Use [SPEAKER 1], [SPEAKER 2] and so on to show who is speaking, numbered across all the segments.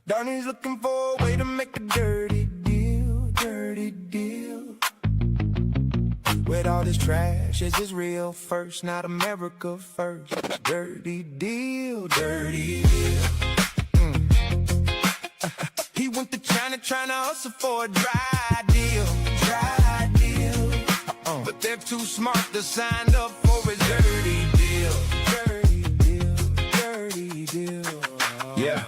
[SPEAKER 1] Donnie's looking for a way to make a dirty deal, dirty deal. With all this trash, is this real first, not America first? Dirty deal, dirty deal. He went to China trying to hustle for a dry deal, dry deal. But they're too smart to sign up for his dirty deal, dirty deal, dirty deal. Yeah.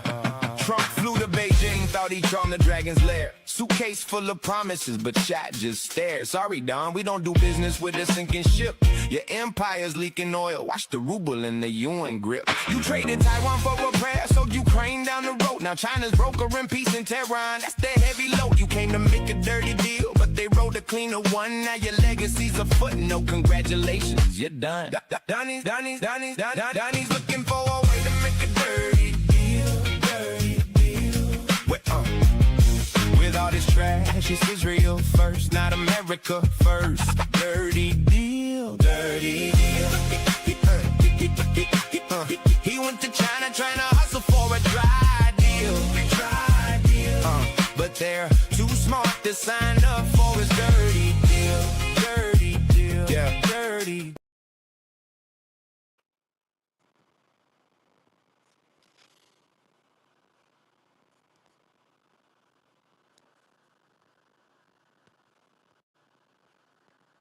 [SPEAKER 1] Trump flew to Beijing, thought he charmed the dragon's lair. Suitcase full of promises, but Shaq just stared. Sorry, Don, we don't do business with a sinking ship. Your empire's leaking oil, watch the ruble and the yuan grip. You traded Taiwan for repair, sold Ukraine down the road. Now China's brokering peace in Tehran, that's their heavy load. You came to make a dirty deal, but they wrote a cleaner one. Now your legacy's a footnote, congratulations, you're done. Donnie's looking for a way to make a dirty deal, dirty deal. With all this trash, it's Israel first, not America first. Dirty deal, dirty deal. He went to China trying to hustle for a dry deal, dry deal. But they're too smart to sign up for his dirty deal, dirty deal, yeah, dirty.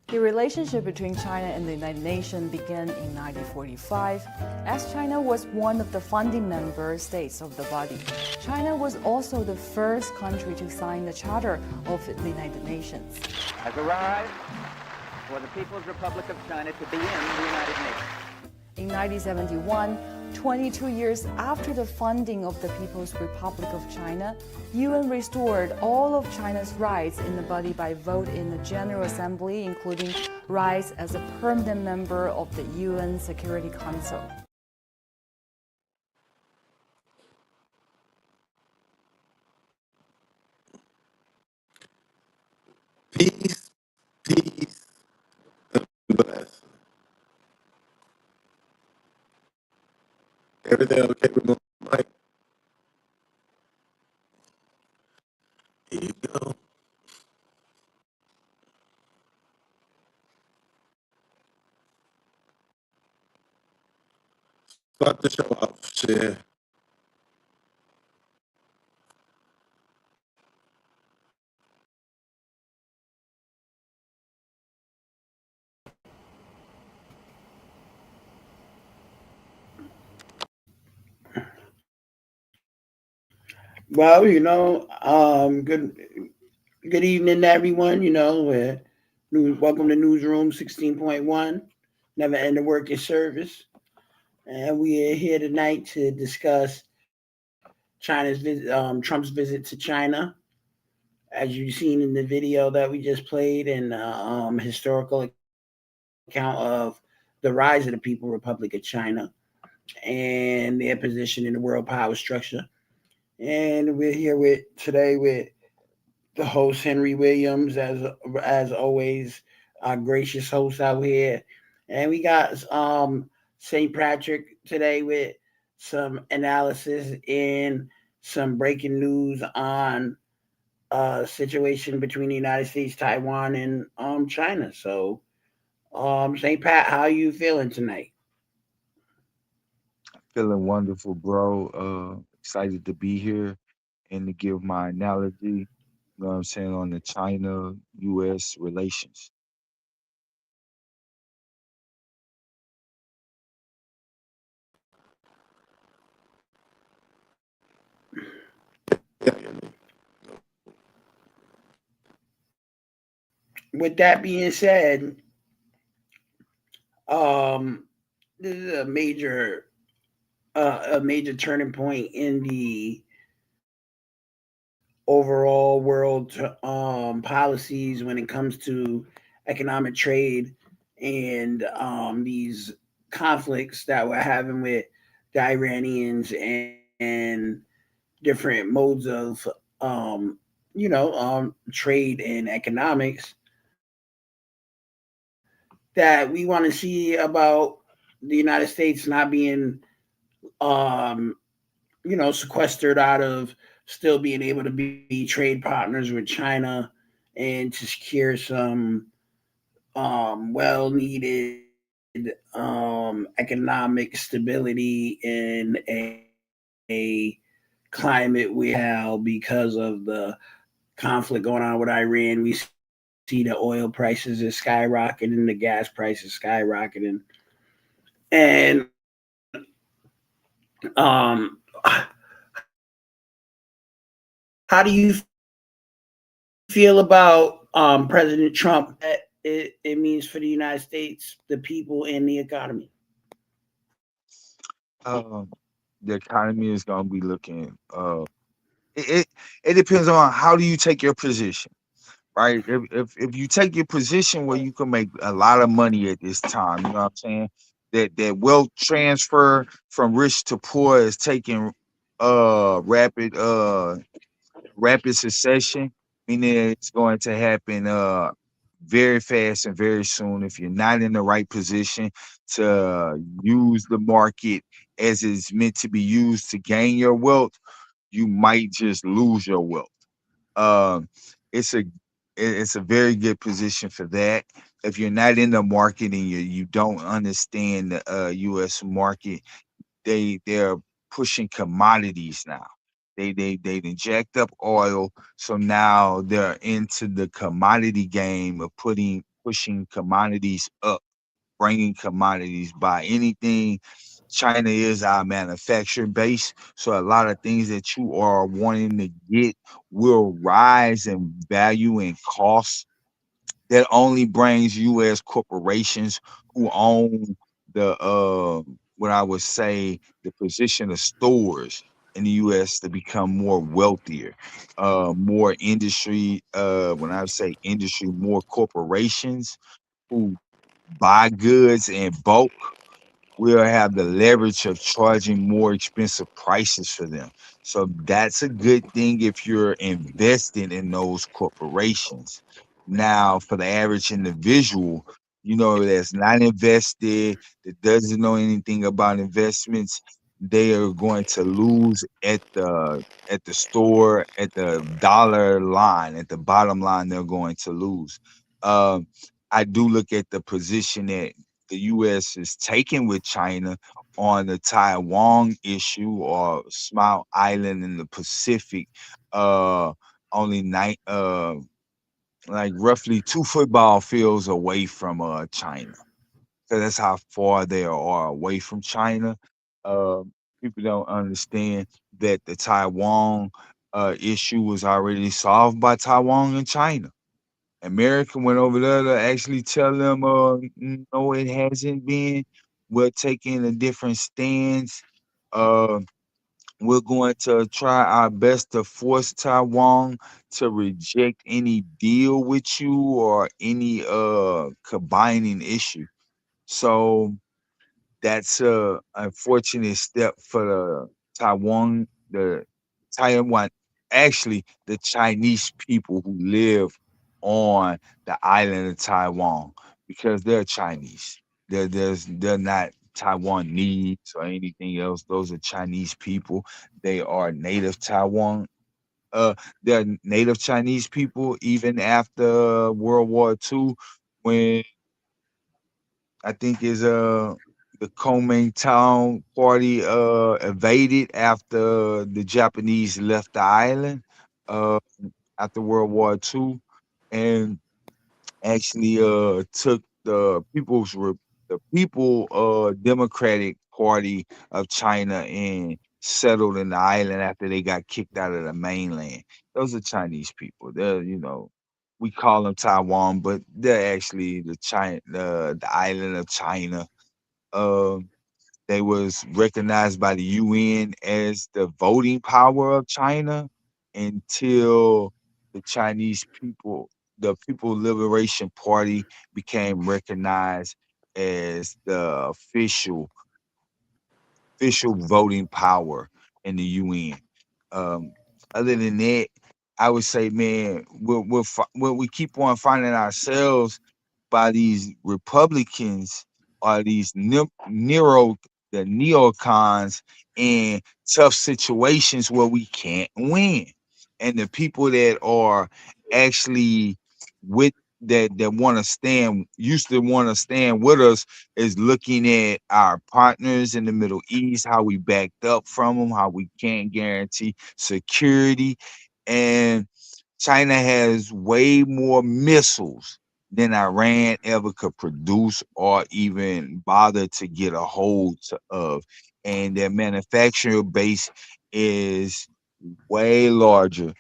[SPEAKER 2] The relationship between China and the United Nations began in 1945, as China was one of the founding member states of the body. China was also the first country to sign the Charter of the United Nations.
[SPEAKER 3] Has arrived for the People's Republic of China to be in the United Nations.
[SPEAKER 2] In 1971, 22 years after the founding of the People's Republic of China, UN restored all of China's rights in the body by vote in the General Assembly, including rights as a permanent member of the UN Security Council.
[SPEAKER 4] Peace, peace, and bless. Everything okay with my mic? Here you go. Start the show off, share.
[SPEAKER 5] Well, good evening, everyone. Welcome to Newsroom 16.1, never end of work is service. And we are here tonight to discuss Trump's visit to China. As you've seen in the video that we just played, and historical account of the rise of the People's Republic of China and their position in the world power structure. And we're here today with the host, Henry Williams, as always, our gracious host out here. And we got St. Patrick today with some analysis and some breaking news on situation between the United States, Taiwan, and China. So, St. Pat, how are you feeling tonight?
[SPEAKER 6] Feeling wonderful, bro. Excited to be here and to give my analogy, you know what I'm saying, on the China-U.S. relations.
[SPEAKER 5] With that being said, this is a major turning point in the overall world policies when it comes to economic trade and these conflicts that we're having with the Iranians and different modes of trade and economics that we want to see about the United States not being sequestered out of still being able to be trade partners with China and to secure some well needed economic stability in a climate we have because of the conflict going on with Iran. We see the oil prices is skyrocketing, the gas prices skyrocketing, and how do you feel about President Trump? That it means for the United States, the people, and the economy.
[SPEAKER 6] Um, the economy is gonna be looking. It depends on how do you take your position, right? If you take your position where you can make a lot of money at this time, you know what I'm saying? That wealth transfer from rich to poor is taking rapid succession, meaning it's going to happen very fast and very soon. If you're not in the right position to use the market as it's meant to be used to gain your wealth, you might just lose your wealth. Um, it's a it's a very good position for that. If you're not in the market and you don't understand the U.S. market, they're pushing commodities now. They inject up oil, so now they're into the commodity game of pushing commodities up, bringing commodities by anything. China is our manufacturing base, so a lot of things that you are wanting to get will rise in value and cost. That only brings U.S. corporations who own the what I would say the position of stores in the U.S. to become more wealthier, more industry. When I say industry, more corporations who buy goods in bulk will have the leverage of charging more expensive prices for them. So that's a good thing if you're investing in those corporations. Now, for the average individual, that's not invested, that doesn't know anything about investments, they are going to lose at the store, at the dollar line, at the bottom line, they're going to lose. Um, I do look at the position that the U.S. is taking with China on the Taiwan issue or Small Island in the Pacific, uh, only like roughly 2 football fields away from China. So that's how far they are away from China. Uh, People don't understand that the Taiwan issue was already solved by Taiwan and China. America went over there to actually tell them, no, it hasn't been. We're taking a different stance. Uh, we're going to try our best to force Taiwan to reject any deal with you or any combining issue. So that's a unfortunate step for the Taiwan, actually the Chinese people who live on the island of Taiwan because they're Chinese. They're not Taiwanese or anything else. Those are Chinese people. They are native Taiwan. Uh, they're native Chinese people even after World War II, when I think is the Kuomintang party invaded after the Japanese left the island uh after World War II, and actually took the people Democratic Party of China and settled in the island after they got kicked out of the mainland. Those are Chinese people. We call them Taiwan, but they're actually the island of China. Um, they was recognized by the UN as the voting power of China until the Chinese people, the People Liberation Party, became recognized as the official voting power in the UN. Um, Other than that, I would say, man, we keep on finding ourselves by these Republicans or these the neocons in tough situations where we can't win. And the people that are actually with that want to stand used to want to stand with us is looking at our partners in the Middle East, how we backed up from them, how we can't guarantee security. And China has way more missiles than Iran ever could produce or even bother to get a hold of. And their manufacturing base is way larger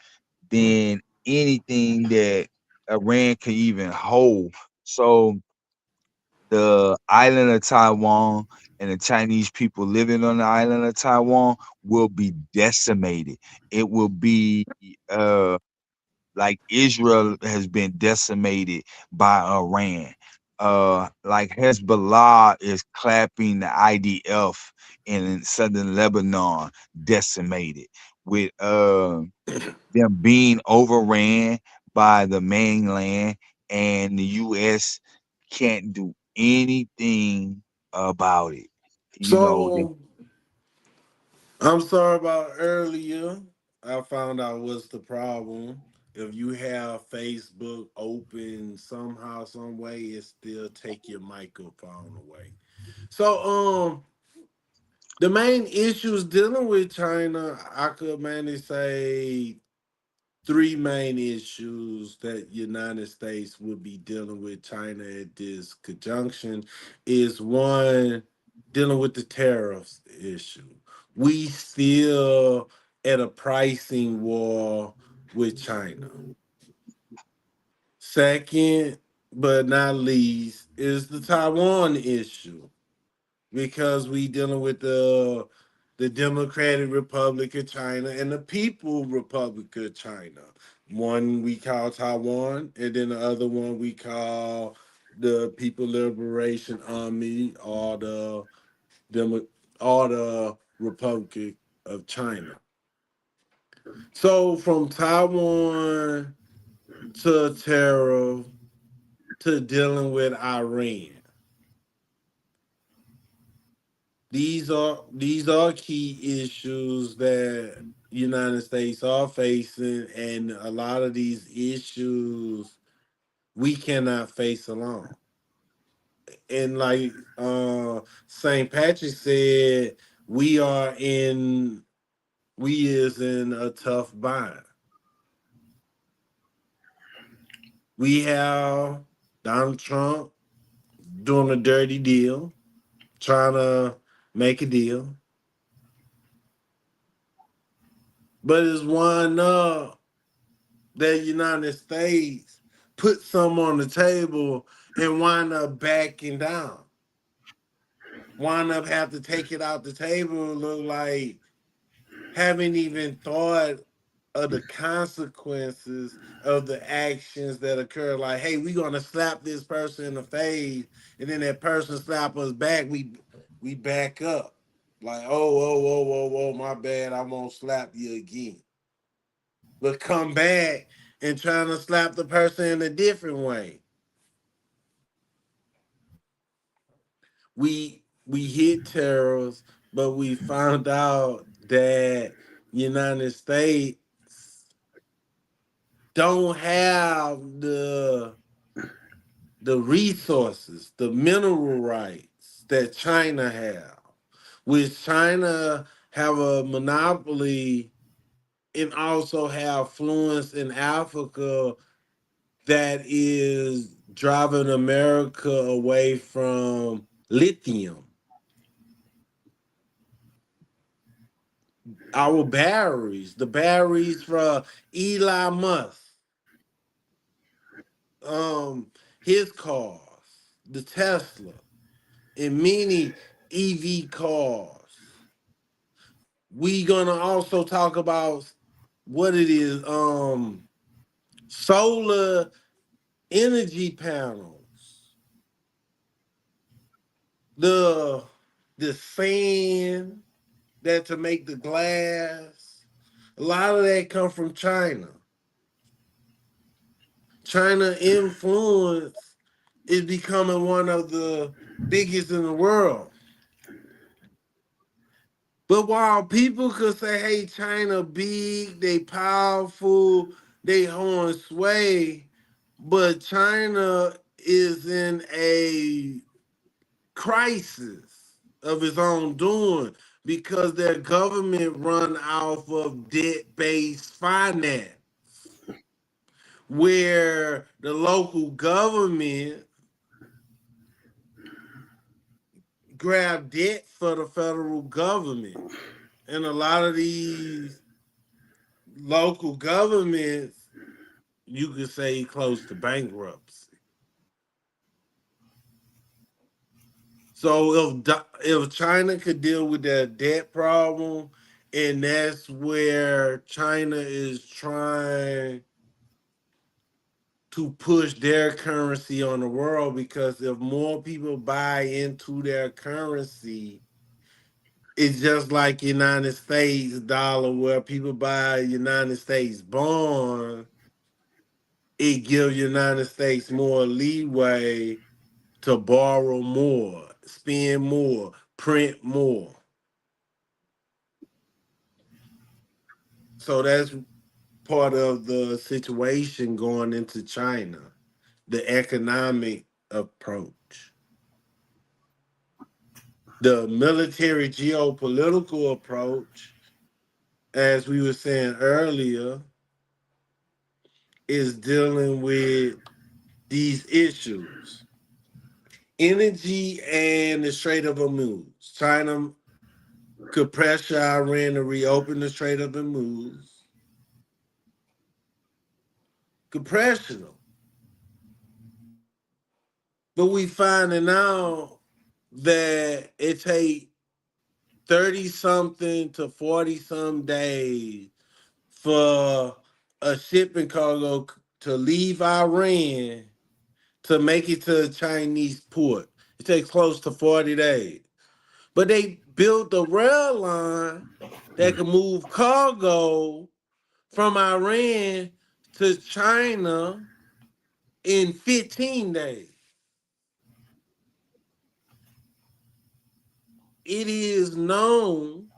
[SPEAKER 6] than anything that Iran could even hold. So the island of Taiwan and the Chinese people living on the island of Taiwan will be decimated. It will be like Israel has been decimated by Iran. Like Hezbollah is clapping the IDF in southern Lebanon decimated with them being overran by the mainland, and the US can't do anything about it. You know,
[SPEAKER 4] So I'm sorry about earlier. I found out what's the problem. If you have Facebook open somehow, some way, it still take your microphone away. So the main issues dealing with China, I could mainly say three main issues that United States would be dealing with China at this conjunction is one, dealing with the tariffs issue. We still at a pricing war with China. Second, but not least, is the Taiwan issue because we dealing with the Democratic Republic of China and the People Republic of China. One we call Taiwan, and then the other one we call the People Liberation Army or Demo- or the Republic of China. So from Taiwan to tariff to dealing with Iran. These are key issues that United States are facing, and a lot of these issues we cannot face alone. And like St. Patrick said, we are in we is in a tough bind. We have Donald Trump doing a dirty deal, trying to make a deal, but it's one up the United States put some on the table and wind up backing down. Wind up have to take it out the table, look like haven't even thought of the consequences of the actions that occur. Like, hey, we're gonna slap this person in the face, and then that person slap us back, we back up. Like, oh, my bad, I won't slap you again. But come back and trying to slap the person in a different way. We hit terrorists, but we found out that United States don't have the resources, the mineral rights that China have, which China have a monopoly and also have influence in Africa that is driving America away from lithium. Our batteries, the batteries for Elon Musk, um, his cars, the Tesla, and many EV cars. We gonna also talk about what it is, solar energy panels, the sand that to make the glass. A lot of that come from China. China influence is becoming one of the biggest in the world. But while people could say, hey, China big, they powerful, they hold sway, but China is in a crisis of its own doing because their government run off of debt-based finance, where the local government grab debt for the federal government. And a lot of these local governments, you could say, close to bankruptcy. So if China could deal with their debt problem, and that's where China is trying to push their currency on the world, because if more people buy into their currency, it's just like United States dollar, where people buy United States bond, it gives United States more leeway to borrow more, spend more, print more. So that's part of the situation going into China, the economic approach. The military geopolitical approach, as we were saying earlier, is dealing with these issues. Energy and the Strait of Hormuz. China could pressure Iran to reopen the Strait of Hormuz. Could pressure them. But we finding out that it takes 30-something to 40-some days for a shipping cargo to leave Iran to make it to a Chinese port. It takes close to 40 days. But they built a rail line that can move cargo from Iran to China in 15 days. It is known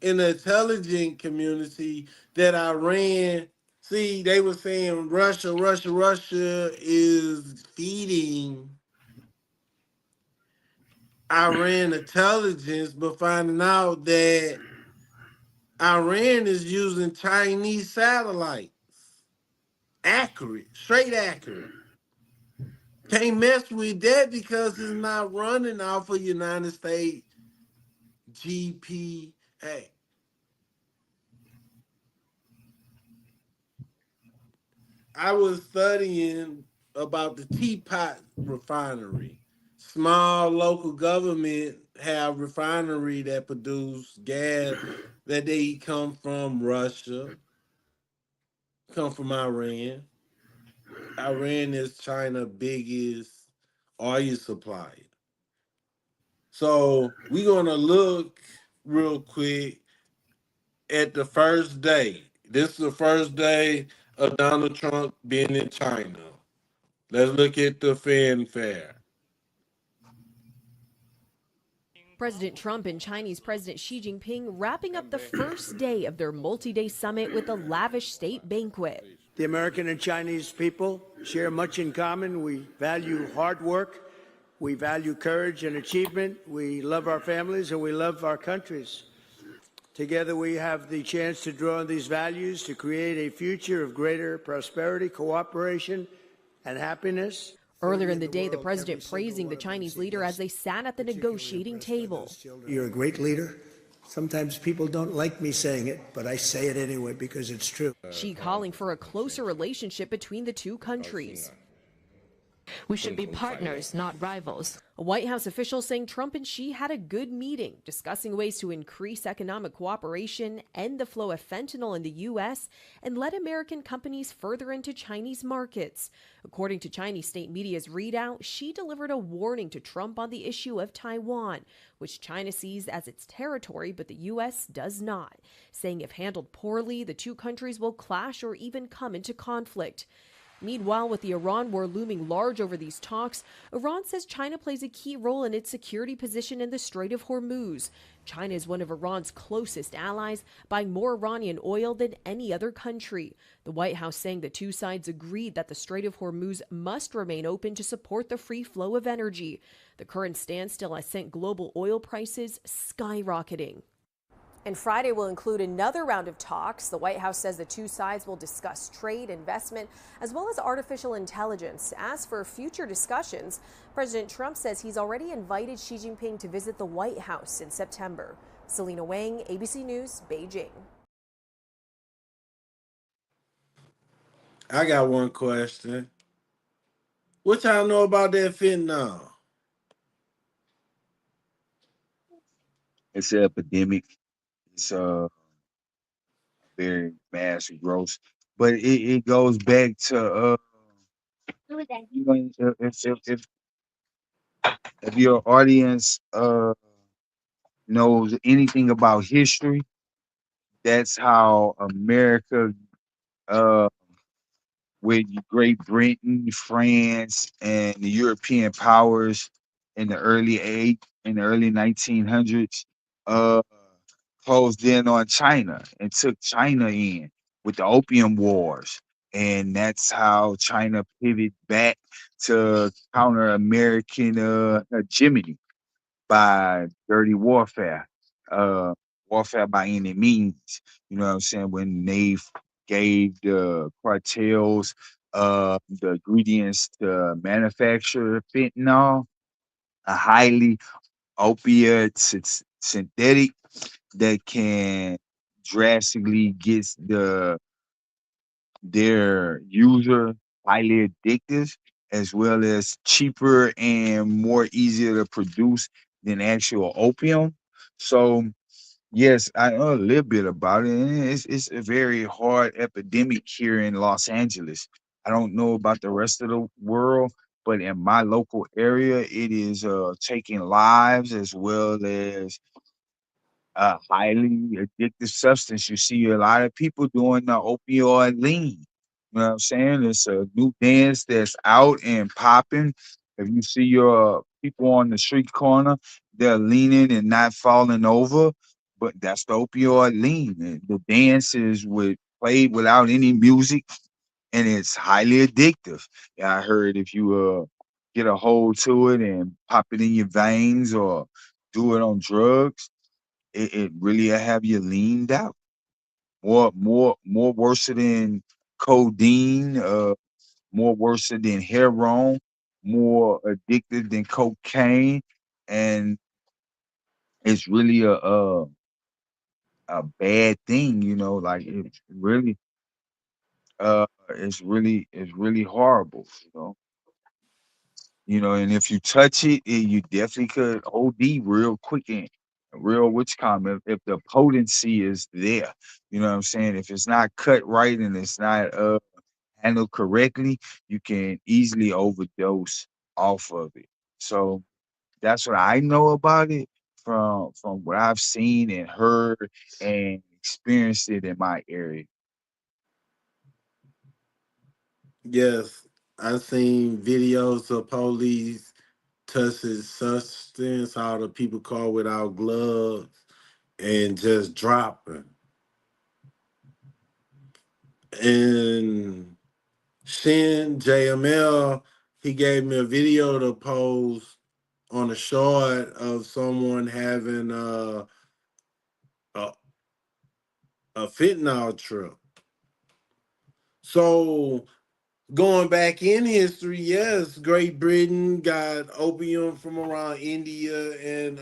[SPEAKER 4] in the intelligence community that Iran, see, they were saying Russia is feeding Iran intelligence, but finding out that Iran is using Chinese satellites. Accurate, straight accurate. Can't mess with that because it's not running off of United States GPA. I was studying about the Teapot refinery. Small local government have refinery that produce gas that they come from Russia, come from Iran. Iran is China's biggest oil supplier. So we're gonna look real quick at the first day. This is the first day of Donald Trump being in China. Let's look at the fanfare.
[SPEAKER 7] President Trump and Chinese President Xi Jinping wrapping up the first day of their multi-day summit with a lavish state banquet.
[SPEAKER 8] The American and Chinese people share much in common. We value hard work. We value courage and achievement. We love our families and we love our countries. Together we have the chance to draw on these values to create a future of greater prosperity, cooperation, and happiness.
[SPEAKER 7] Earlier in the day, the president praising the Chinese leader as they sat at the negotiating table.
[SPEAKER 8] You're a great leader. Sometimes people don't like me saying it, but I say it anyway because it's true.
[SPEAKER 7] Xi calling for a closer relationship between the two countries.
[SPEAKER 9] We should be partners, not rivals.
[SPEAKER 7] A White House official saying Trump and Xi had a good meeting, discussing ways to increase economic cooperation, end the flow of fentanyl in the U.S., and let American companies further into Chinese markets. According to Chinese state media's readout, Xi delivered a warning to Trump on the issue of Taiwan, which China sees as its territory, but the U.S. does not, saying if handled poorly, the two countries will clash or even come into conflict. Meanwhile, with the Iran war looming large over these talks, Iran says China plays a key role in its security position in the Strait of Hormuz. China is one of Iran's closest allies, buying more Iranian oil than any other country. The White House saying the two sides agreed that the Strait of Hormuz must remain open to support the free flow of energy. The current standstill has sent global oil prices skyrocketing. And Friday will include another round of talks. The White House says the two sides will discuss trade, investment, as well as artificial intelligence. As for future discussions, President Trump says he's already invited Xi Jinping to visit the White House in September. Selena Wang, ABC News, Beijing.
[SPEAKER 4] I got one question. What y'all know about that fentanyl?
[SPEAKER 6] It's an epidemic. It's very mass growth, but it goes back to you know, if your audience knows anything about history, that's how America uh with Great Britain, France, and the European powers in the early 1900s, uh, closed in on China and took China in with the Opium Wars, and that's how China pivoted back to counter American hegemony by dirty warfare, warfare by any means. You know what I'm saying? When they gave the cartels the ingredients to manufacture fentanyl, a highly opiate synthetic that can drastically get their user highly addictive, as well as cheaper and more easier to produce than actual opium. So yes, I know a little bit about it. And it's a very hard epidemic here in Los Angeles. I don't know about the rest of the world, but in my local area, it is taking lives as well as a highly addictive substance. You see a lot of people doing the opioid lean. You know what I'm saying? It's a new dance that's out and popping. If you see your people on the street corner, they're leaning and not falling over. But that's the opioid lean. And the dance is played without any music, and it's highly addictive. Yeah, I heard if you get a hold to it and pop it in your veins or do it on drugs, it really have you leaned out. More worse than codeine, more worse than heroin, more addicted than cocaine, and it's really a bad thing, you know, like it's really horrible, you know. You know, and if you touch it, you definitely could OD real quick and real witch comment if the potency is there. You know what I'm saying? If it's not cut right and it's not handled correctly, you can easily overdose off of it. So that's what I know about it from what I've seen and heard and experienced it in my area.
[SPEAKER 4] Yes, I seen videos of police touching substance, all the people caught without gloves and just dropping. And Shin JmL, he gave me a video to post on a short of someone having a, a fentanyl trip. So going back in history, yes, Great Britain got opium from around India and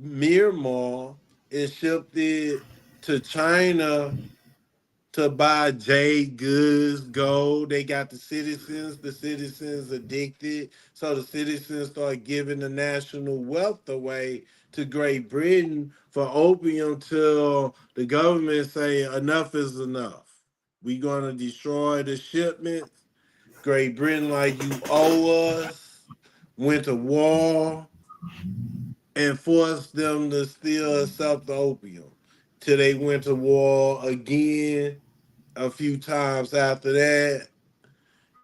[SPEAKER 4] Myanmar and shipped it to China to buy jade goods, gold. They got the citizens addicted. So the citizens start giving the national wealth away to Great Britain for opium till the government say enough is enough. We gonna destroy the shipments. Great Britain like you owe us, went to war and forced them to still accept the opium till they went to war again a few times after that,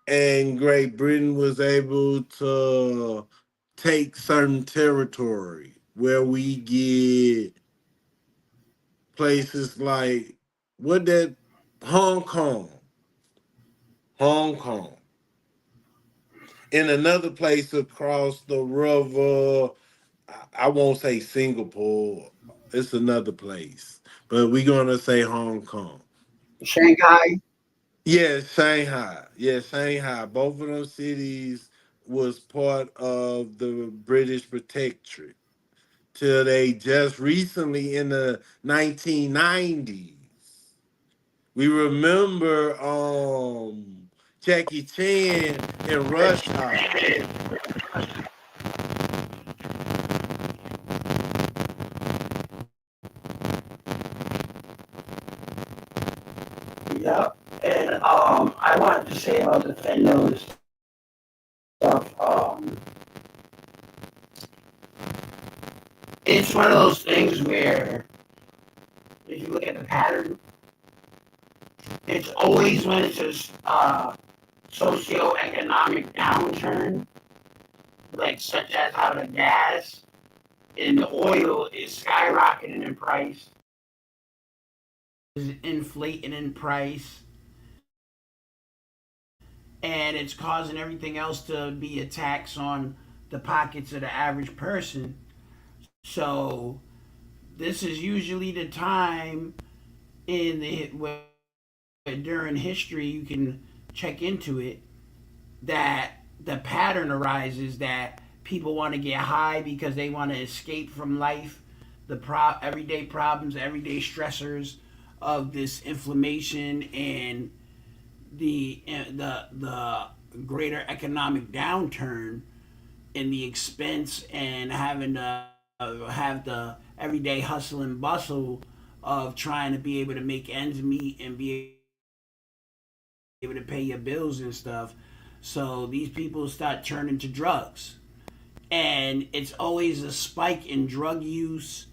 [SPEAKER 4] and Great Britain was able to take certain territory where we get places like what that Hong Kong, Hong Kong, and another place across the river. I won't say Singapore. It's another place, but we're gonna say Hong Kong.
[SPEAKER 5] Shanghai.
[SPEAKER 4] Yeah, Shanghai. Yeah, Shanghai. Both of those cities was part of the British protectorate till they just recently in the 1990s. We remember Jackie Chan in Rush Hour.
[SPEAKER 5] Yep. And I wanted to say about the fentanyl stuff. It's one of those things where if you look at the pattern, it's always when it's a socioeconomic downturn, like such as how the gas and the oil is skyrocketing in price, is inflating in price, and it's causing everything else to be a tax on the pockets of the average person. So this is usually the time in the where during history you can check into it that the pattern arises that people want to get high because they want to escape from life, the everyday problems, everyday stressors of this inflammation and the greater economic downturn and the expense and having to have the everyday hustle and bustle of trying to be able to make ends meet and be able to pay your bills and stuff. So these people start turning to drugs. And it's always a spike in drug use,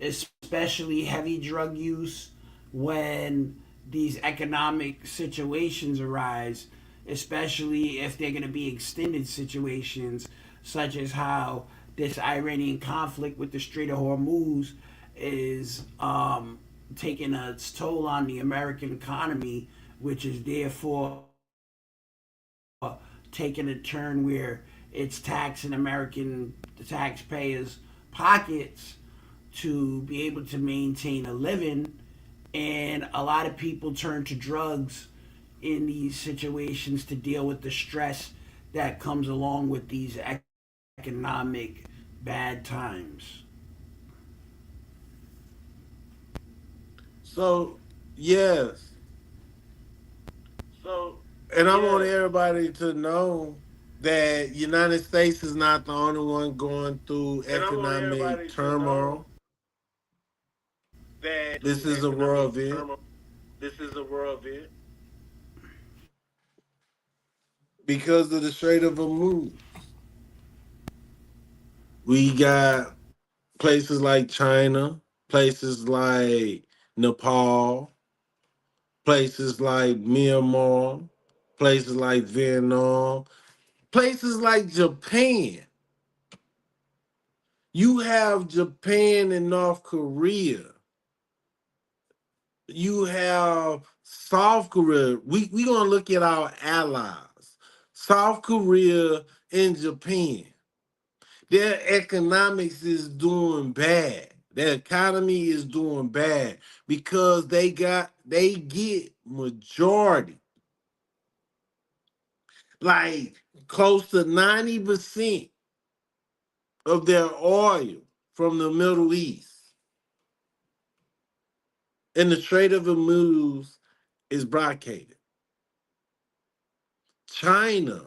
[SPEAKER 5] especially heavy drug use, when these economic situations arise, especially if they're going to be extended situations, such as how this Iranian conflict with the Strait of Hormuz is taking its toll on the American economy, which is therefore taking a turn where it's taxing American taxpayers' pockets to be able to maintain a living. And a lot of people turn to drugs in these situations to deal with the stress that comes along with these economic bad times.
[SPEAKER 4] So yes, and I want everybody to know that United States is not the only one going through economic turmoil. This is a world event because of the Strait of Hormuz. We got places like China, places like Nepal, places like Myanmar, places like Vietnam, places like Japan. You have Japan and North Korea. You have South Korea. We gonna look at our allies. South Korea and Japan. Their economics is doing bad. Their economy is doing bad because they get majority, like close to 90% of their oil from the Middle East. And the Strait of Hormuz is blockaded. China,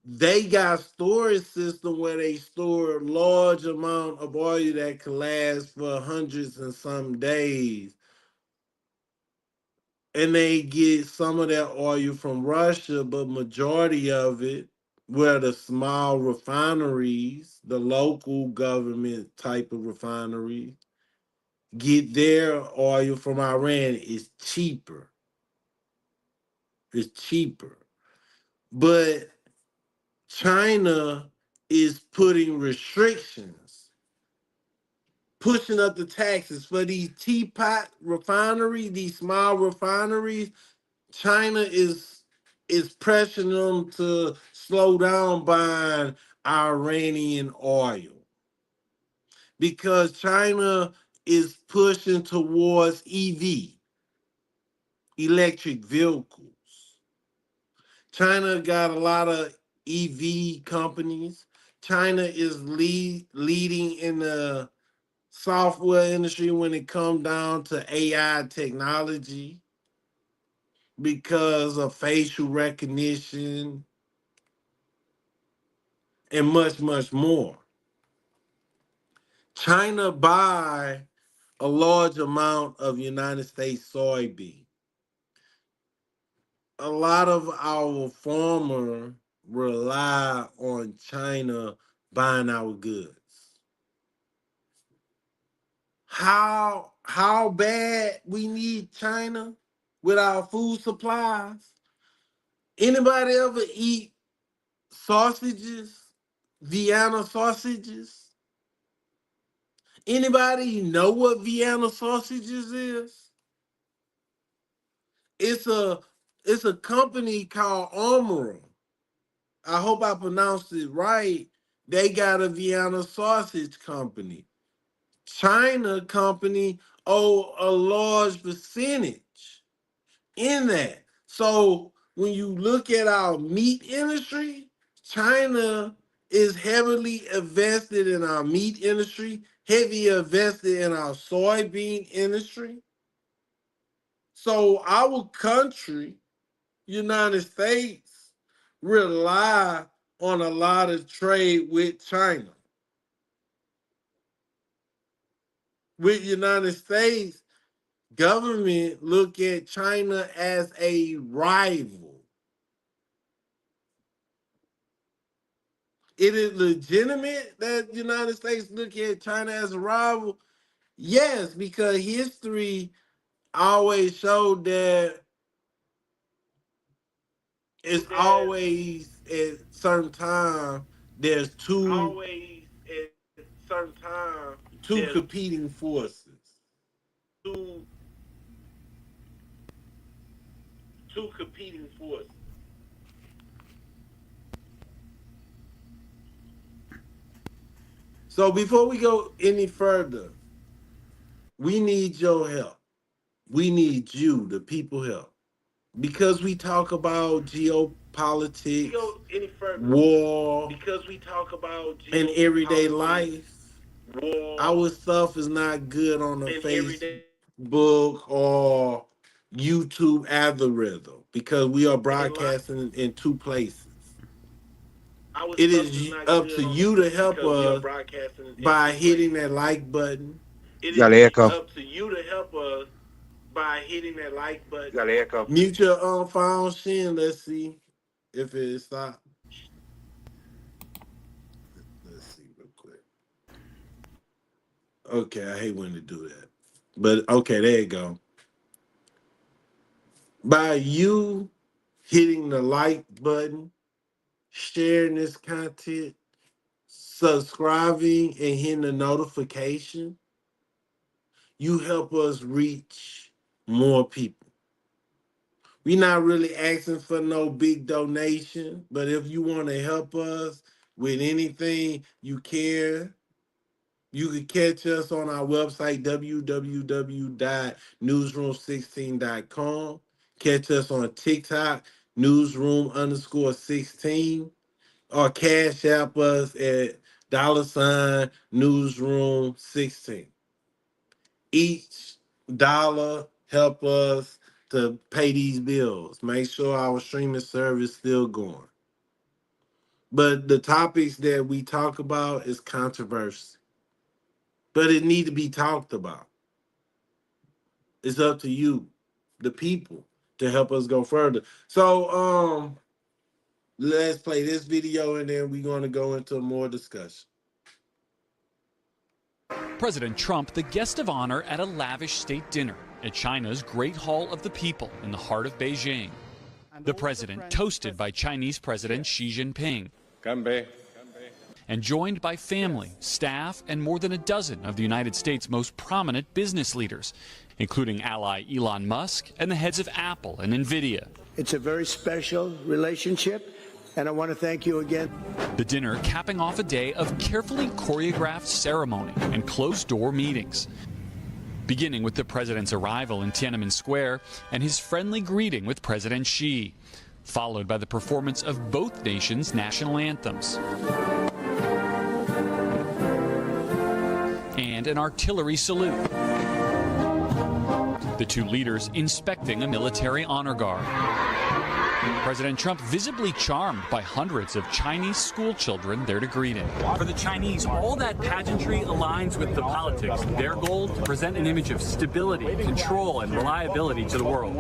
[SPEAKER 4] they got storage system where they store large amount of oil that can last for hundreds and some days. And they get some of that oil from Russia, but majority of it where the small refineries, the local government type of refineries, get their oil from Iran is cheaper. It's cheaper. But China is putting restrictions, pushing up the taxes for these teapot refineries, these small refineries. China is pressuring them to slow down buying Iranian oil because China is pushing towards electric vehicles. China got a lot of EV companies. China is leading in the software industry when it comes down to AI technology because of facial recognition and much, much more. China buy a large amount of United States soybean. A lot of our farmers rely on China buying our goods. How bad we need China with our food supplies? Anybody ever eat sausages? Vienna sausages? Anybody know what Vienna sausages is? It's a company called Armour. I hope I pronounced it right. They got a Vienna sausage company. China company owe a large percentage in that. So when you look at our meat industry, China is heavily invested in our meat industry, heavily invested in our soybean industry. So our country, United States, rely on a lot of trade with China. With United States, government look at China as a rival. It is legitimate that the United States look at China as a rival. Yes, because history always showed that it's always at certain time there's two competing forces. Two competing forces. So before we go any further, we need your help. We need you, the people, help. Because we talk about geopolitics, war, and everyday life, our stuff is not good on the Facebook or YouTube algorithm because we are broadcasting in two places. It is up to you to help us by hitting that like button. It
[SPEAKER 6] Got
[SPEAKER 4] is
[SPEAKER 6] an echo.
[SPEAKER 4] up to you to help us by hitting that like button.
[SPEAKER 6] Got an echo.
[SPEAKER 4] Mute your phone, Shin. Let's see if it stopped. Let's see real quick. Okay, I hate when to do that. But okay, there you go. By you hitting the like button, sharing this content, subscribing, and hitting the notification, you help us reach more people. We're not really asking for no big donation, but if you want to help us with anything you care, you can catch us on our website, www.newsroom16.com. Catch us on TikTok, newsroom_16, or cash app us at $newsroom16. Each dollar help us to pay these bills. Make sure our streaming service is still going. But the topics that we talk about is controversy. But it need to be talked about. It's up to you, the people, to help us go further. So let's play this video and then we're gonna go into more discussion.
[SPEAKER 10] President Trump, the guest of honor at a lavish state dinner at China's Great Hall of the People in the heart of Beijing. The president toasted by Chinese President Xi Jinping and joined by family, staff, and more than a dozen of the United States' most prominent business leaders, including ally Elon Musk and the heads of Apple and Nvidia.
[SPEAKER 8] It's a very special relationship, and I want to thank you again.
[SPEAKER 10] The dinner capping off a day of carefully choreographed ceremony and closed-door meetings, beginning with the president's arrival in Tiananmen Square and his friendly greeting with President Xi, followed by the performance of both nations' national anthems and an artillery salute. The two leaders inspecting a military honor guard. President Trump visibly charmed by hundreds of Chinese school children there to greet him.
[SPEAKER 11] For the Chinese, all that pageantry aligns with the politics. Their goal to present an image of stability, control, and reliability to the world.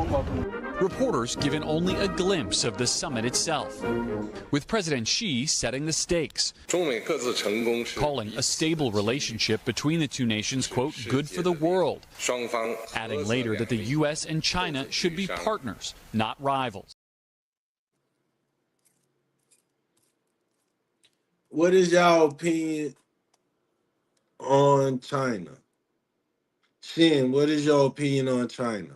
[SPEAKER 10] Reporters given only a glimpse of the summit itself, with President Xi setting the stakes, calling a stable relationship between the two nations, quote, good for the world, adding later that the U.S. and China should be partners, not rivals.
[SPEAKER 4] What is y'all opinion on China? Shin, what is your opinion on China?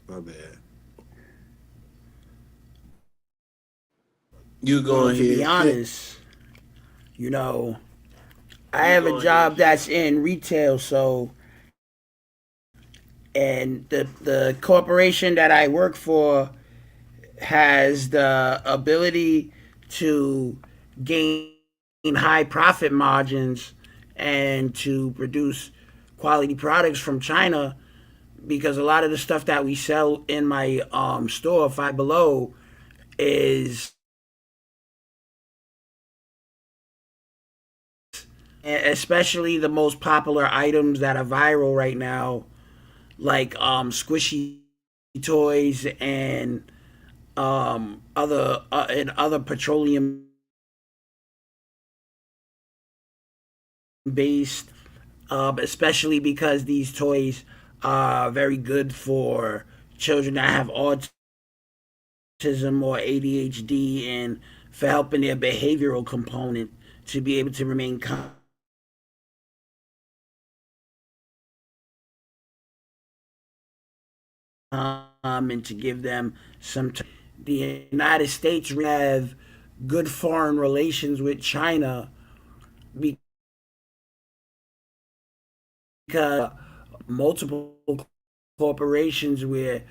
[SPEAKER 4] My bad. You go ahead.
[SPEAKER 5] To be honest, you know, I have a job that's in retail, so, and the corporation that I work for has the ability to gain high profit margins and to produce quality products from China, because a lot of the stuff that we sell in my store, Five Below, is especially the most popular items that are viral right now, like squishy toys and other petroleum based, especially because these toys are very good for children that have autism or ADHD, and for helping their behavioral component to be able to remain calm and to give them some time. The United States have good foreign relations with China because multiple corporations where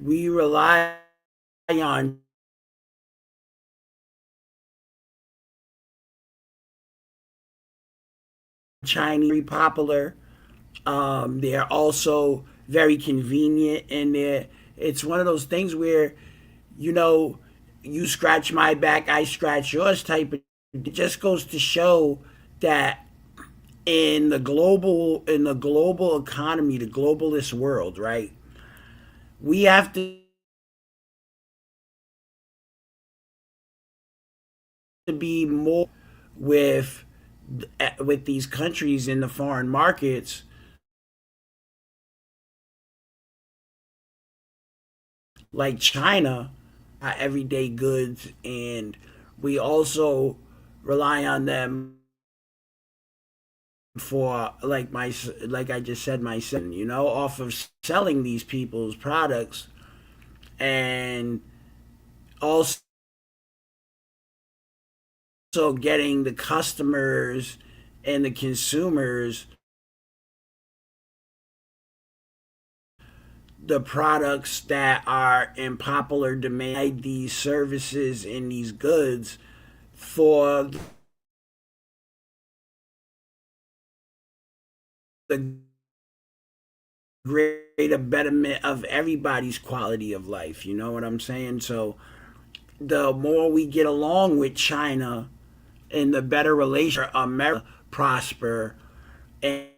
[SPEAKER 5] we rely on Chinese, very popular. They're also very convenient, and it's one of those things where, you know, you scratch my back, I scratch yours type of. It just goes to show that in the global economy, the globalist world, right? We have to be more with these countries in the foreign markets, like China, everyday goods, and we also rely on them for, like I just said, my son, you know, off of selling these people's products, and also getting the customers and the consumers the products that are in popular demand, these services and these goods for the greater betterment of everybody's quality of life. You know what I'm saying? So the more we get along with China and the better relation America prosper, and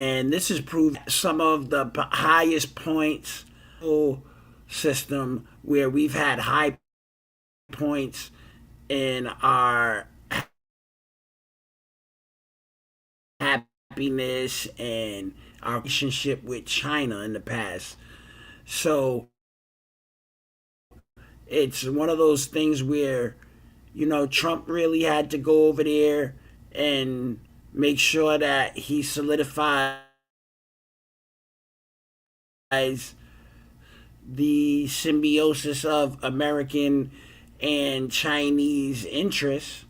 [SPEAKER 5] And this has proved some of the highest points system where we've had high points in our happiness and our relationship with China in the past. So it's one of those things where, Trump really had to go over there and make sure that he solidifies the symbiosis of American and Chinese interests.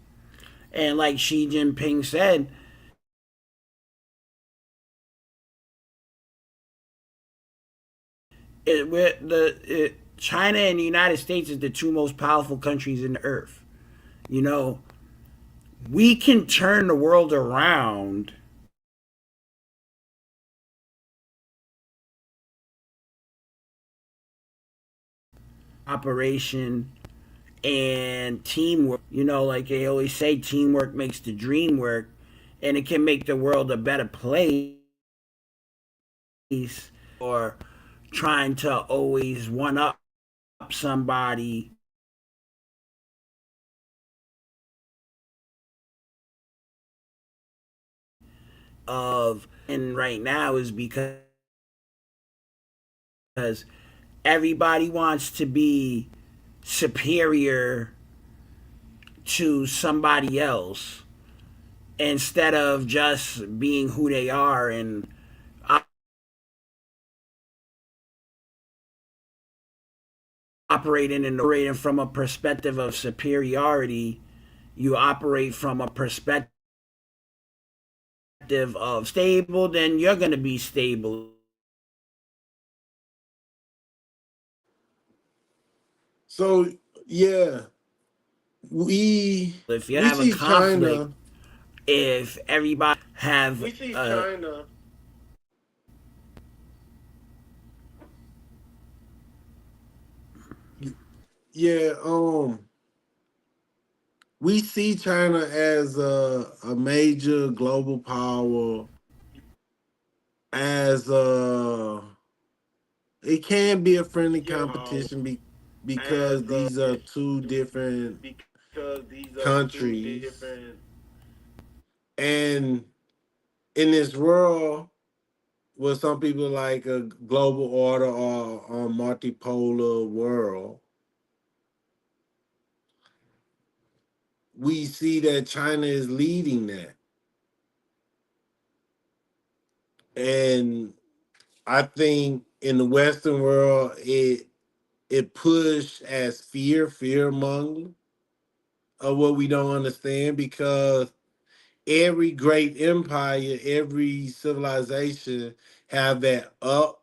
[SPEAKER 5] And like Xi Jinping said, China and the United States is the two most powerful countries in the earth. We can turn the world around operation and teamwork. Like they always say, teamwork makes the dream work, and it can make the world a better place. Or trying to always one up somebody and right now is because everybody wants to be superior to somebody else instead of just being who they are and operating from a perspective of superiority. You operate from a perspective of stable, then you're going to be stable.
[SPEAKER 4] So yeah,
[SPEAKER 5] If you
[SPEAKER 4] we
[SPEAKER 5] have a
[SPEAKER 4] see
[SPEAKER 5] conflict,
[SPEAKER 4] China.
[SPEAKER 5] if everybody have
[SPEAKER 4] We see China. Yeah, we see China as a major global power, as it can be a friendly competition because these are two different countries. And in this world, what some people like a global order or a multipolar world, we see that China is leading that. And I think in the Western world, it pushed as fear mongering of what we don't understand, because every great empire, every civilization have that up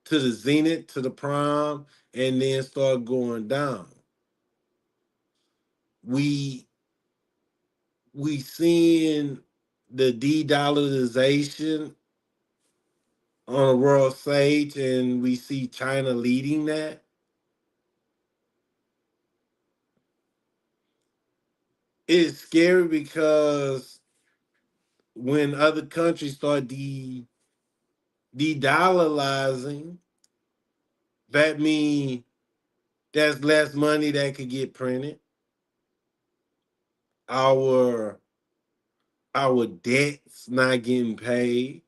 [SPEAKER 4] to the zenith, to the prime, and then start going down. We seeing the de-dollarization on a world stage, and we see China leading that. It's scary because when other countries start de-dollarizing, that means there's less money that could get printed. Our debts not getting paid,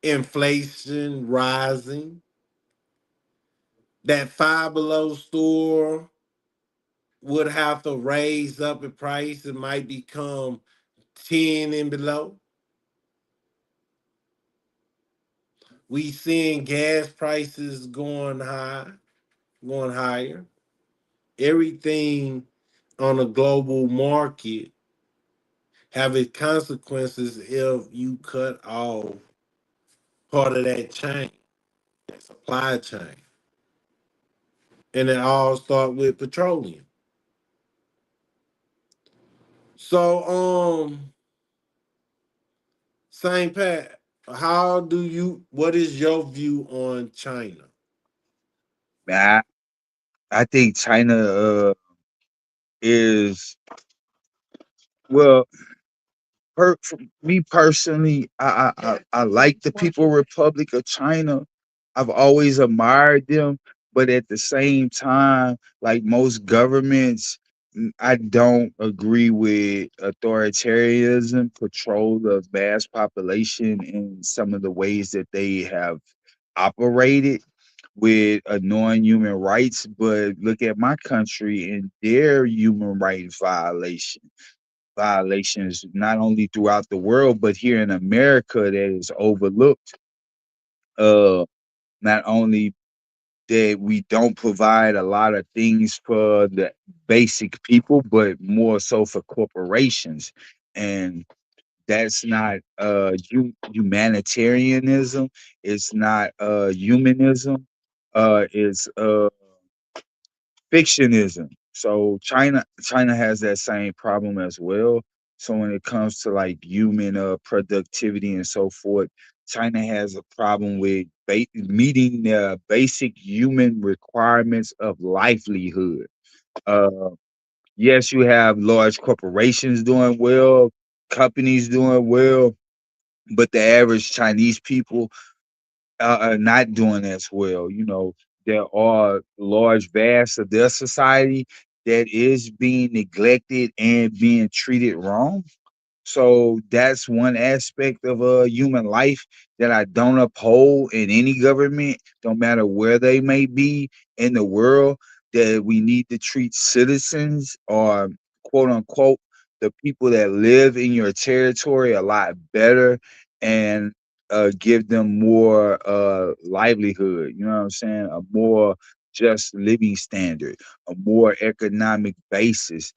[SPEAKER 4] inflation rising. That Five Below store would have to raise up in price. It might become 10 and below. We seeing gas prices going higher. Everything on a global market have its consequences if you cut off part of that chain, that supply chain. And it all start with petroleum. So Saint Pat, what is your view on China?
[SPEAKER 6] I, I think China is, well, For me personally, I like the People Republic of China. I've always admired them, but at the same time, like most governments, I don't agree with authoritarianism, control of vast population in some of the ways that they have operated with annoying human rights. But look at my country and their human rights violations, not only throughout the world, but here in America that is overlooked. Not only that we don't provide a lot of things for the basic people, but more so for corporations. And that's not humanitarianism. It's not humanism. It's fictionism. So China has that same problem as well. So when it comes to like human productivity and so forth, China has a problem with meeting the basic human requirements of livelihood. Uh, yes, you have large corporations doing well, companies doing well, but the average Chinese people are not doing as well. You know, there are large vast of their society that is being neglected and being treated wrong. So that's one aspect of human life that I don't uphold in any government, no matter where they may be in the world, that we need to treat citizens or quote unquote the people that live in your territory a lot better and give them more livelihood, you know what I'm saying? A more just living standard, a more economic basis.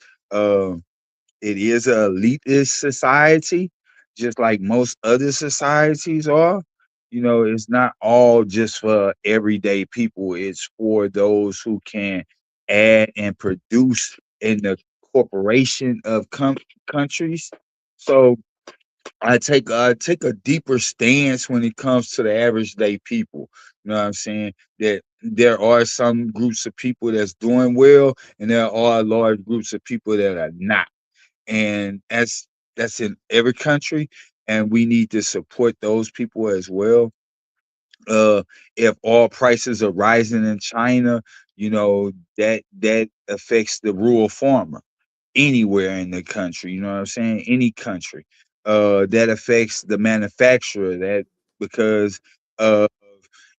[SPEAKER 6] It is a elitist society, just like most other societies are. You know, it's not all just for everyday people. It's for those who can add and produce in the corporation of countries. So I take a deeper stance when it comes to the average day people. You know what I'm saying? That there are some groups of people that's doing well, and there are large groups of people that are not, and that's in every country, and we need to support those people as well. uh if oil prices are rising in China, you know, that affects the rural farmer anywhere in the country, you know what I'm saying, any country. That affects the manufacturer, that because of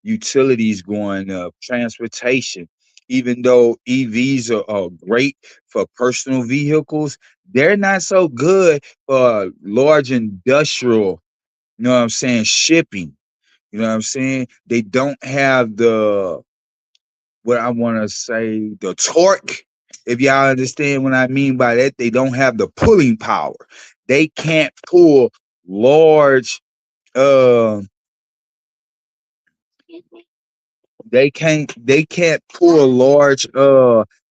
[SPEAKER 6] utilities going up, transportation. Even though EVs are great for personal vehicles, they're not so good for large industrial, you know what I'm saying, shipping. You know what I'm saying? They don't have the, what I want to say, the torque. If y'all understand what I mean by that, they don't have the pulling power. They can't pull large uh they can't pull large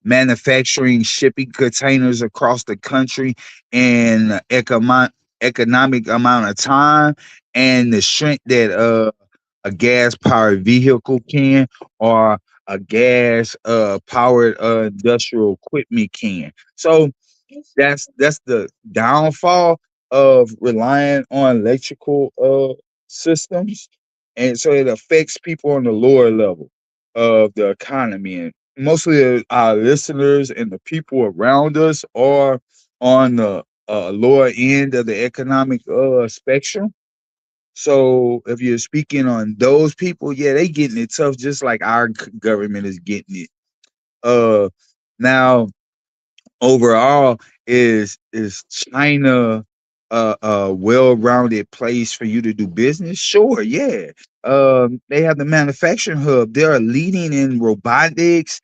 [SPEAKER 6] manufacturing shipping containers across the country in economic amount of time and the strength that a gas powered vehicle can, or a gas powered industrial equipment can. So that's the downfall of relying on electrical systems, and so it affects people on the lower level of the economy, and mostly our listeners and the people around us are on the lower end of the economic spectrum. So if you're speaking on those people, yeah, they getting it tough, just like our government is getting it. Uh, Now overall, is China a well-rounded place for you to do business? Sure, yeah. They have the manufacturing hub. They're leading in robotics,